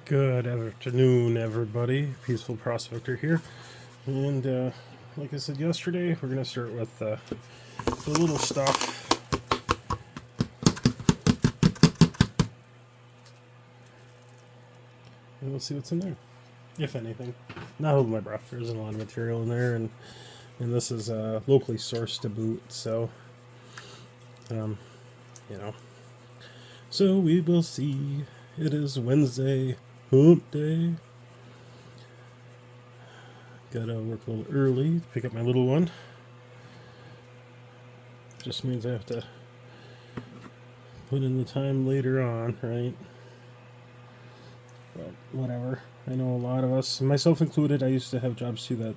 Good afternoon, everybody. Peaceful Prospector here. And like I said yesterday, we're going to start with the little stuff. And we'll see what's in there, if anything. Not holding my breath. There's a lot of material in there, and this is locally sourced to boot, so, you know. So we will see. It is Wednesday. Hump day. Gotta work a little early to pick up my little one. Just means I have to put in the time later on, right? But whatever. I know a lot of us, myself included, I used to have jobs too that,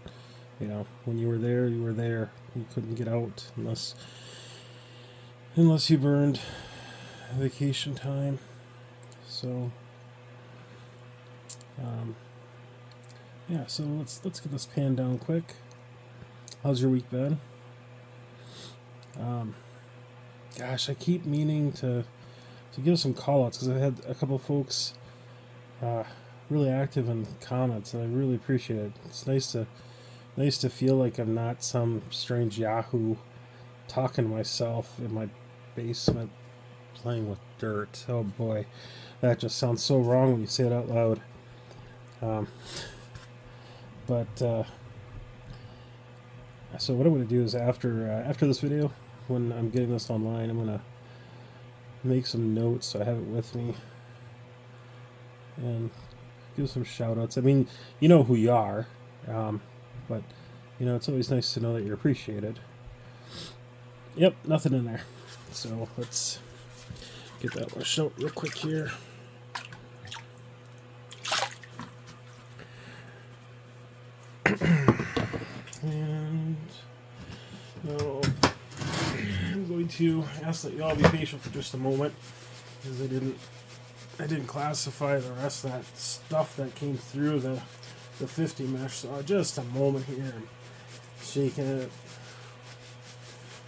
you know, when you were there, you were there. You couldn't get out unless you burned vacation time. So yeah, so let's get this pan down quick. How's your week been? Gosh, I keep meaning to give some call-outs because I've had a couple of folks really active in comments, and I really appreciate it. It's nice to feel like I'm not some strange Yahoo talking to myself in my basement playing with dirt. Oh boy, that just sounds so wrong when you say it out loud. So what I'm going to do is after this video, when I'm getting this online, I'm going to make some notes so I have it with me and give some shout outs. I mean, you know who you are, but you know, it's always nice to know that you're appreciated. Yep, nothing in there. So let's get that washed out real quick here. And now I'm going to ask that you all be patient for just a moment, because I didn't classify the rest of that stuff that came through the 50 mesh. So just a moment here, I'm shaking it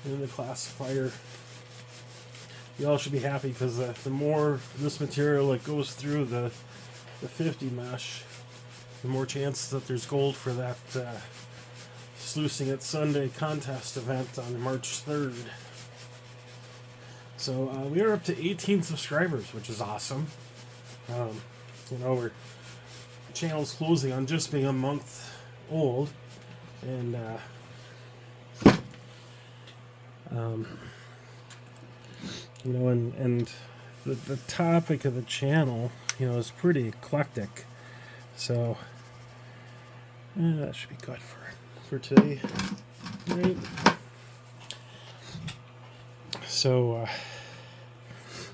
in the classifier. You all should be happy, because the more this material that goes through the 50 mesh, the more chances that there's gold for that Sluicing It Sunday contest event on March 3rd. So we are up to 18 subscribers, which is awesome. You know, the channel's closing on just being a month old, and you know, and the topic of the channel, you know, is pretty eclectic. So that should be good for today, right? So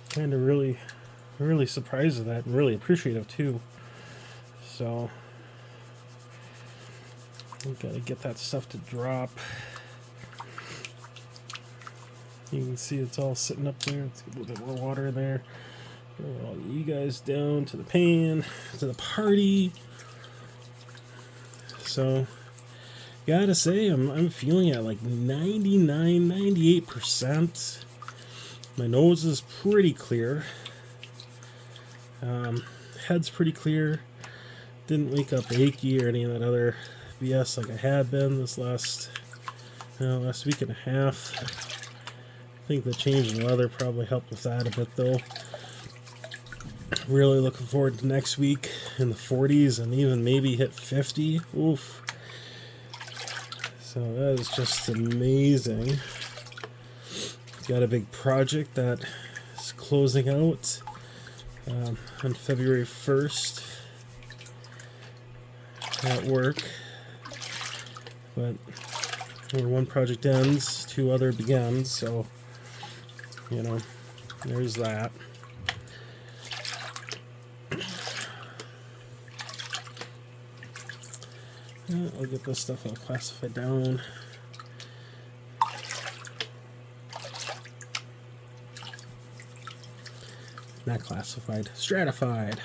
kind of really surprised at that, and really appreciative too. So we've got to get that stuff to drop. You can see it's all sitting up there. Let's get a little bit more water in there. Bring all you guys down to the pan, to the party. So, gotta say, I'm feeling at like 99, 98%. My nose is pretty clear. Head's pretty clear. Didn't wake up achy or any of that other BS like I had been this last week and a half. I think the change in weather probably helped with that a bit, though. Really looking forward to next week in the 40s and even maybe hit 50. Oof. So that is just amazing. Got a big project that is closing out on February 1st at work. But where one project ends, two other begins, so you know, there's that. I'll get this stuff all classified down. Not classified, stratified.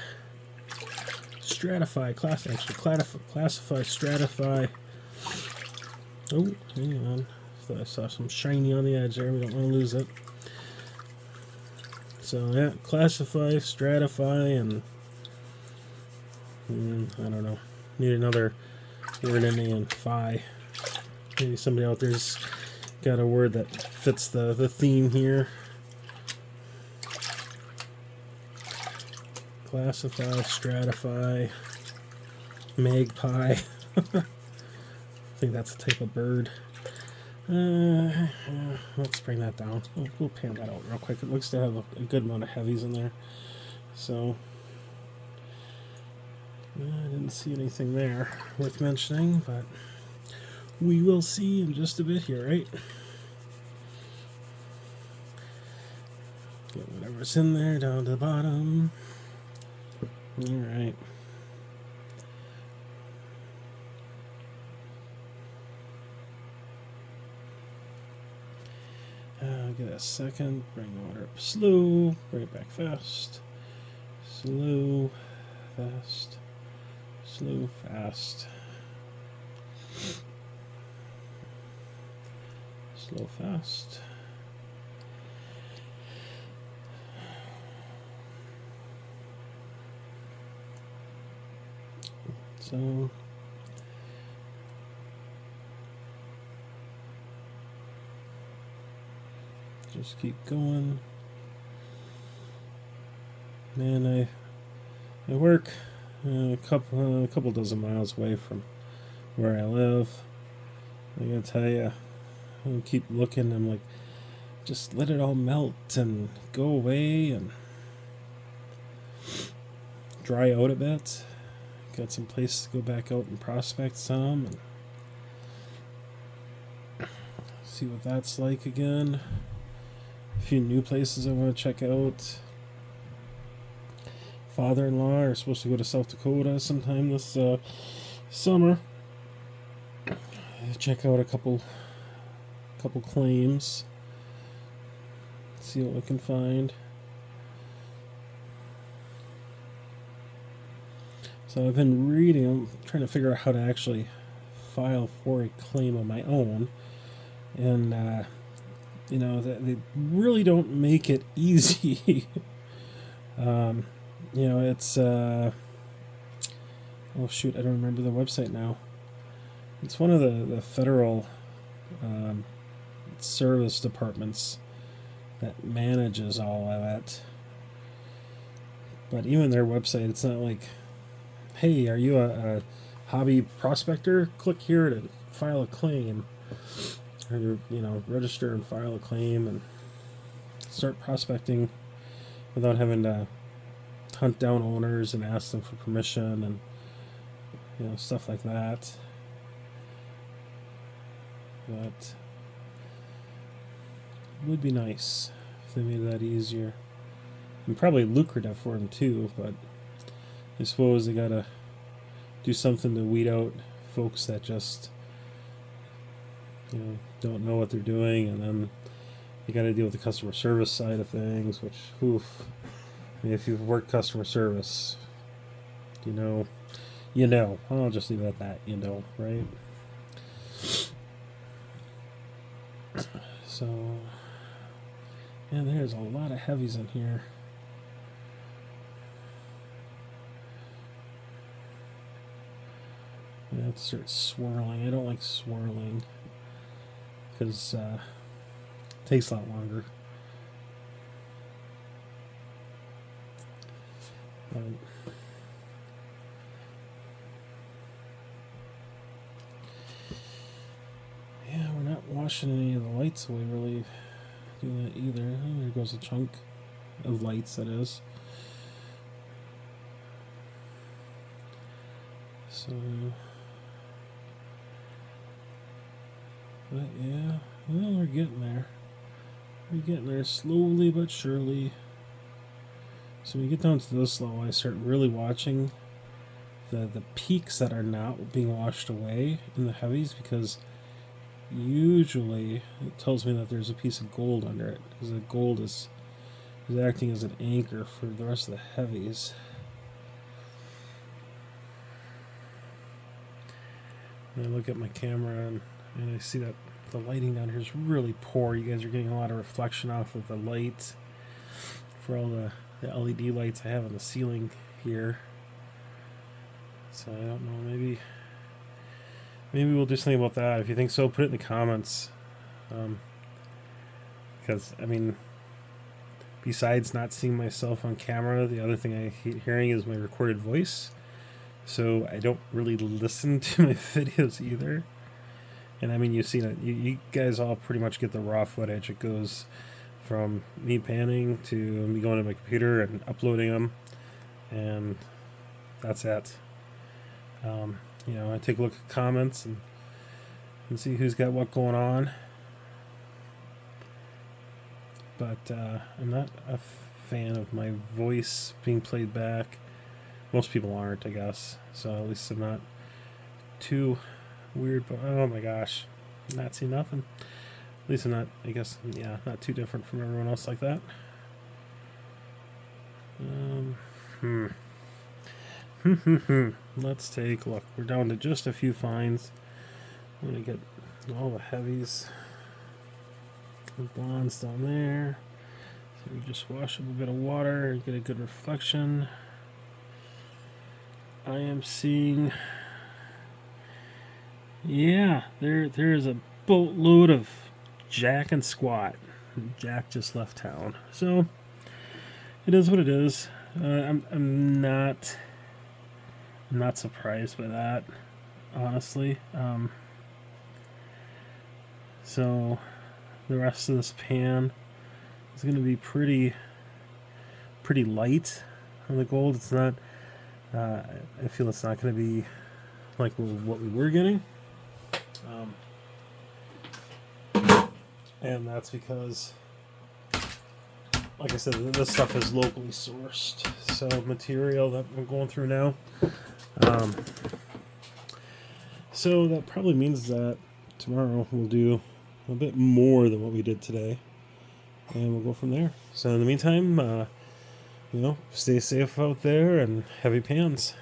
Stratify, classify, stratify. Oh, hang on. Thought I saw some shiny on the edge there. We don't want to lose it. So yeah, classify, stratify, and I don't know. Need another word ending in phi. Maybe somebody out there's got a word that fits the theme here. Classify, stratify, magpie. I think that's a type of bird. Let's bring that down. We'll pan that out real quick. It looks to have a good amount of heavies in there. So, I didn't see anything there worth mentioning, but we will see in just a bit here, right? Get whatever's in there down to the bottom. Alright. Give it a second. Bring the water up slow. Bring it back fast. Slow, fast. Slow, fast. Slow, fast. So just keep going. Man, I work a couple dozen miles away from where I live. I gotta tell you, I keep looking. I'm like, just let it all melt and go away and dry out a bit. Got some places to go back out and prospect some and see what that's like again. A few new places I want to check out. Father-in-law are supposed to go to South Dakota sometime this summer. Check out a couple claims. See what we can find. So I've been reading, I'm trying to figure out how to actually file for a claim on my own. And, you know, they really don't make it easy. You know, it's, oh shoot, I don't remember the website now. It's one of the federal service departments that manages all of it. But even their website, it's not like, hey, are you a hobby prospector? Click here to file a claim. Or, you know, register and file a claim and start prospecting without having to hunt down owners and ask them for permission and, you know, stuff like that. But it would be nice if they made that easier. And probably lucrative for them too, but I suppose they gotta do something to weed out folks that just, you know, don't know what they're doing, and then you gotta deal with the customer service side of things, which, oof. I mean, if you've worked customer service, you know. I'll just leave it at that, you know, right? So, yeah, there's a lot of heavies in here. I have to start swirling. I don't like swirling because it takes a lot longer. Yeah, we're not washing any of the lights away really doing that either. Oh, there goes a chunk of lights, that is. So, but yeah, well, we're getting there. We're getting there slowly but surely. So when you get down to this level, I start really watching the peaks that are not being washed away in the heavies, because usually it tells me that there's a piece of gold under it, because the gold is acting as an anchor for the rest of the heavies. And I look at my camera and I see that the lighting down here is really poor. You guys are getting a lot of reflection off of the light for all the LED lights I have on the ceiling here. So I don't know, maybe we'll do something about that. If you think so, put it in the comments. Because, I mean, besides not seeing myself on camera, the other thing I hate hearing is my recorded voice. So I don't really listen to my videos either. And I mean, you've seen it. You guys all pretty much get the raw footage. It goes from me panning to me going to my computer and uploading them. And that's it. You know, I take a look at comments and see who's got what going on. But I'm not a fan of my voice being played back. Most people aren't, I guess. So at least I'm not too weird. But oh my gosh, not see nothing. At least I'm not, I guess, yeah, not too different from everyone else like that. Let's take a look. We're down to just a few fines. I'm gonna get all the heavies. The blondes down there. So we just wash up a bit of water and get a good reflection. I am seeing, yeah, there is a boatload of Jack and Squat. Jack just left town, so it is what it is. I'm not surprised by that, honestly. So the rest of this pan is going to be pretty light on the gold. It's not. I feel it's not going to be like what we were getting, and that's because, like I said, this stuff is locally sourced. So material that I'm going through now. So that probably means that tomorrow we'll do a bit more than what we did today, and we'll go from there. So in the meantime, you know, stay safe out there and heavy pans.